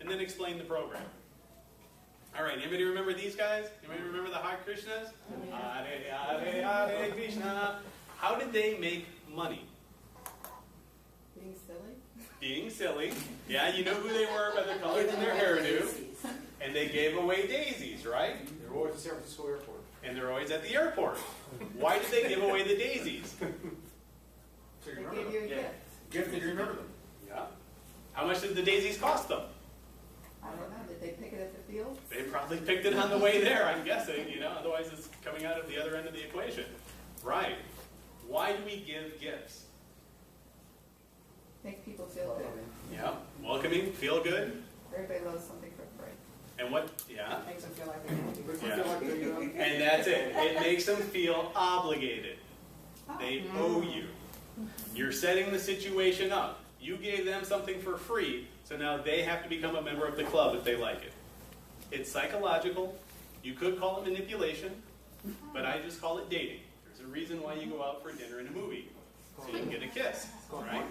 and then explain the program. All right, anybody remember these guys? Anybody remember the Hare Krishnas? Hare, Hare, Hare Krishna. How did they make money? Being silly. Being silly. Yeah, you know who they were by the colors of their hairdo. And they gave away daisies, right? They were always at San Francisco Airport. And they're always at the airport. Why did they give away the daisies? So you They remember gave you a them. gift. Gift that you remember them. Yeah. How much did the daisies cost them? I don't know. Did they pick it at the field? They probably picked it on the way there, I'm guessing, you know, otherwise it's coming out of the other end of the equation. Right. Why do we give gifts? Makes people feel good. Yeah. Welcoming, feel good. Everybody loves something for free. And what, yeah. Makes them feel like they can do But it. you Yeah. feel like they, you know, And that's it. It makes them feel obligated. They owe you. You're setting the situation up. You gave them something for free, so now they have to become a member of the club if they like it. It's psychological. You could call it manipulation, but I just call it dating. There's a reason why you go out for dinner and a movie. So you can get a kiss, right?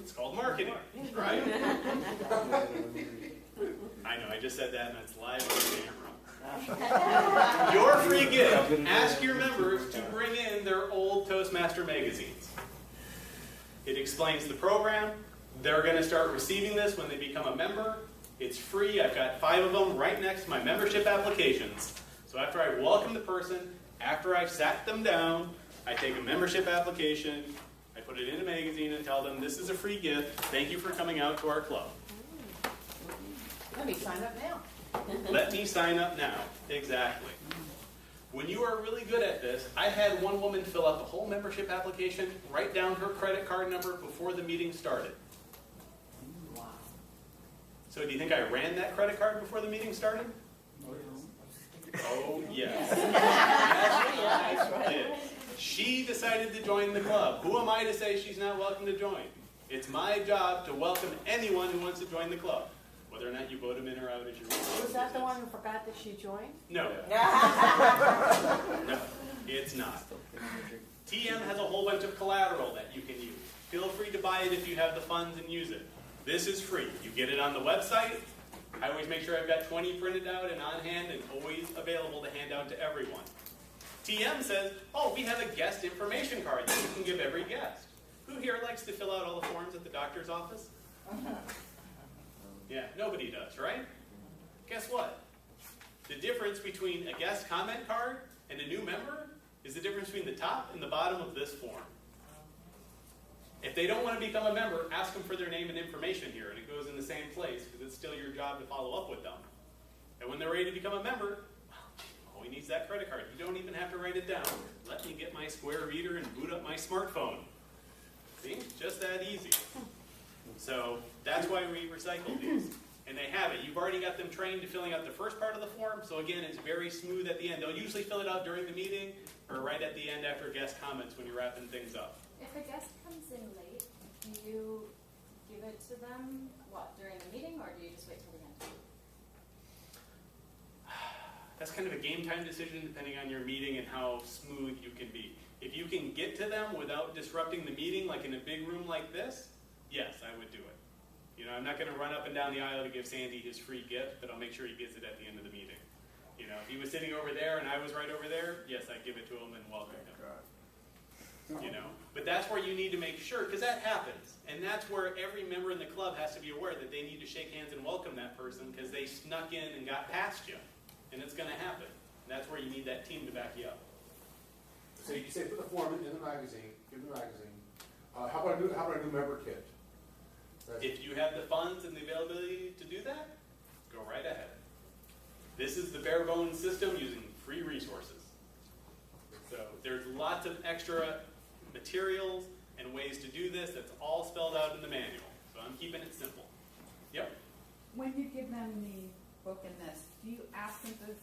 It's called marketing, right? I know, I just said that and it's live on camera. Your free gift, ask your members to bring in their old Toastmaster magazines. It explains the program. They're going to start receiving this when they become a member. It's free. I've got 5 of them right next to my membership applications. So after I welcome the person, after I've sat them down, I take a membership application, I put it in a magazine and tell them this is a free gift. Thank you for coming out to our club. Let me sign up now. Let me sign up now. Exactly. When you are really good at this, I had one woman fill out the whole membership application, write down her credit card number before the meeting started. Wow. So do you think I ran that credit card before the meeting started? Oh, yes. Yes, I did. She decided to join the club. Who am I to say she's not welcome to join? It's my job to welcome anyone who wants to join the club. Whether or not you vote them in or out is your responsibility. Was that the one who forgot that she joined? No. No, it's not. TM has a whole bunch of collateral that you can use. Feel free to buy it if you have the funds and use it. This is free. You get it on the website. I always make sure I've got 20 printed out and on hand and always available to hand out to everyone. TM says, oh, we have a guest information card that you can give every guest. Who here likes to fill out all the forms at the doctor's office? Yeah, nobody does, right? Guess what? The difference between a guest comment card and a new member is the difference between the top and the bottom of this form. If they don't want to become a member, ask them for their name and information here, and it goes in the same place because it's still your job to follow up with them. And when they're ready to become a member, well, he needs that credit card. You don't even have to write it down. Let me get my Square reader and boot up my smartphone. See? Just that easy. So that's why we recycle these. And they have it. You've already got them trained to filling out the first part of the form, so again, it's very smooth at the end. They'll usually fill it out during the meeting or right at the end after guest comments when you're wrapping things up. If a guest comes in late, do you give it to them, during the meeting, or do you just wait till the end? That's kind of a game time decision depending on your meeting and how smooth you can be. If you can get to them without disrupting the meeting, like in a big room like this, yes, I would do it. You know, I'm not going to run up and down the aisle to give Sandy his free gift, but I'll make sure he gets it at the end of the meeting. You know, if he was sitting over there and I was right over there, yes, I'd give it to him and welcome him. You know, but that's where you need to make sure, because that happens. And that's where every member in the club has to be aware that they need to shake hands and welcome that person because they snuck in and got past you. And it's going to happen. And that's where you need that team to back you up. So you say put the form in the magazine, give them the magazine. How about a new member kit? If you have the funds and the availability to do that, go right ahead. This is the bare bones system using free resources. So there's lots of extra materials and ways to do this. That's all spelled out in the manual. So I'm keeping it simple. Yep. When you give them the book and this, do you ask them to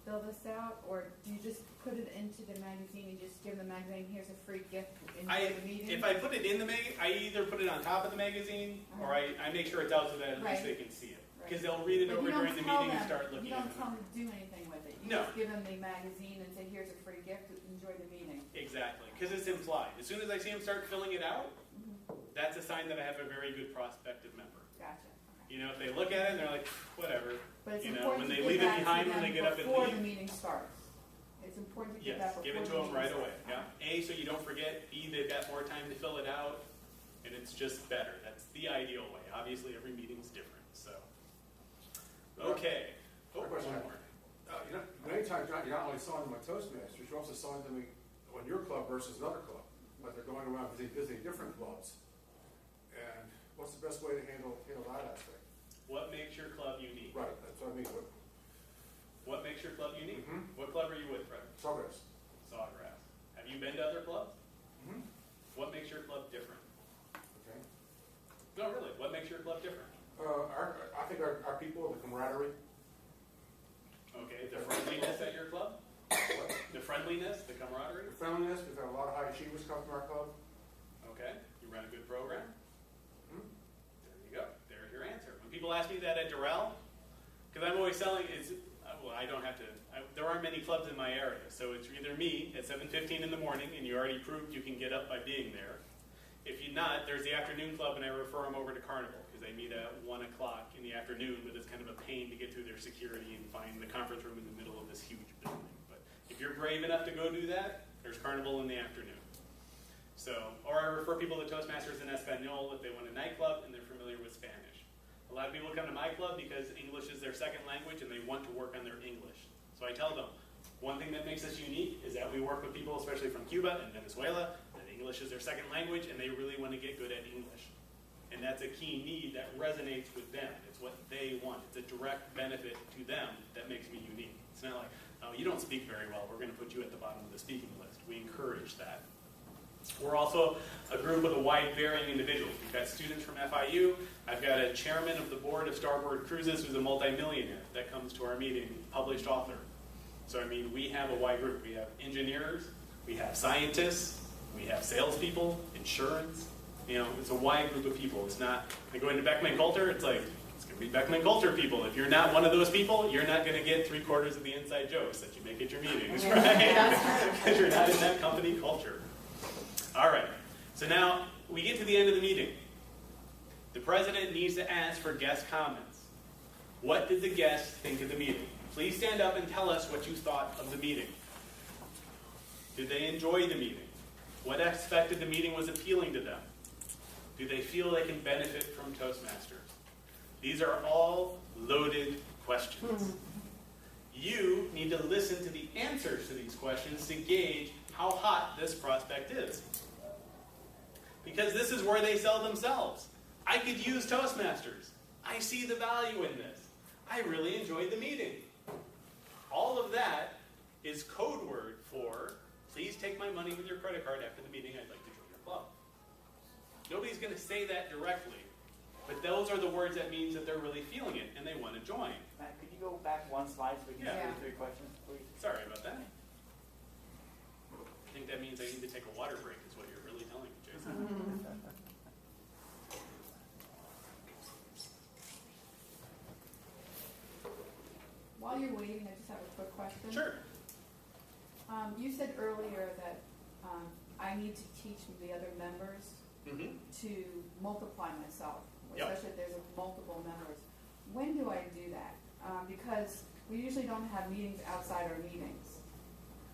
fill this out, or do you just put it into the magazine and just give the magazine, here's a free gift in the meeting? If I put it in the magazine, I either put it on top of the magazine, or I make sure it's out so that at least they can see it. Because they'll read it But over you don't during the tell meeting and them- start looking You at don't it. tell them to do anything with it. You No. just give them the magazine and say, here's a free gift, enjoy the meeting. Exactly, because it's implied. As soon as I see them start filling it out, that's a sign that I have a very good prospective member. Gotcha. Okay. You know, if they look at it and they're like, whatever. But it's You know, important when to they give leave it that to behind, when them they get up and before leave. the meeting starts. It's important to give Yes, that before give it to the them meeting right away. starts. Yeah. A, so you don't forget. B, they've got more time to fill it out, and it's just better. That's the ideal way. Obviously, every meeting's different. So, okay. Oh, My question. one more. You know, many times you're not only selling them on Toastmasters, you're also selling them on your club versus another club. Like they're going around visiting different clubs. And what's the best way to handle that aspect? What makes your club unique? Right, that's what I mean. What makes your club unique? Mhm. What club are you with, Fred? Progress. Sawgrass. Have you been to other clubs? Mm-hmm. What makes your club different? Okay. No, really. What makes your club different? I think our people, the camaraderie. Okay, the friendliness at your club? What? The friendliness, the camaraderie? The friendliness, we've had a lot of high achievers come from our club. Okay, you run a good program? Mhm. There you go. There's your answer. When people ask me that at Doral, because I'm always selling, well, I don't have to, there aren't many clubs in my area, so it's either me at 7:15 in the morning, and you already proved you can get up by being there. If you're not, there's the afternoon club, and I refer them over to Carnival, because they meet at 1 o'clock in the afternoon, but it's kind of a pain to get through their security and find the conference room in the middle of this huge building. But if you're brave enough to go do that, there's Carnival in the afternoon. So, or I refer people to Toastmasters in Espanol if they want a nightclub and they're familiar with Spanish. A lot of people come to my club because English is their second language and they want to work on their English. So I tell them, one thing that makes us unique is that we work with people, especially from Cuba and Venezuela, that English is their second language and they really want to get good at English. And that's a key need that resonates with them. It's what they want. It's a direct benefit to them that makes me unique. It's not like, oh, you don't speak very well, we're going to put you at the bottom of the speaking list. We encourage that. We're also a group with a wide varying individuals. We've got students from FIU. I've got a chairman of the board of Starboard Cruises who's a multimillionaire that comes to our meeting, published author. So, I mean, we have a wide group. We have engineers, we have scientists, we have salespeople, insurance. You know, it's a wide group of people. It's not, like going to Beckman Coulter, it's like, it's going to be Beckman Coulter people. If you're not one of those people, you're not going to get 3/4 of the inside jokes that you make at your meetings, right? Because you're not in that company culture. All right, so now we get to the end of the meeting. The president needs to ask for guest comments. What did the guests think of the meeting? Please stand up and tell us what you thought of the meeting. Did they enjoy the meeting? What aspect of the meeting was appealing to them? Do they feel they can benefit from Toastmasters? These are all loaded questions. You need to listen to the answers to these questions to gauge how hot this prospect is. Because this is where they sell themselves. I could use Toastmasters. I see the value in this. I really enjoyed the meeting. All of that is code word for, please take my money with your credit card after the meeting, I'd like to join your club. Nobody's going to say that directly, but those are the words that means that they're really feeling it and they want to join. Matt, could you go back one slide so we can Yeah. see the 3 questions, please? Sorry about that. I think that means I need to take a water break is what you're really telling me, Jason. While you're waiting, I just have a quick question. Sure. You said earlier that I need to teach the other members Mm-hmm. to multiply myself, Yep. especially if there's multiple members. When do I do that? Because we usually don't have meetings outside our meetings.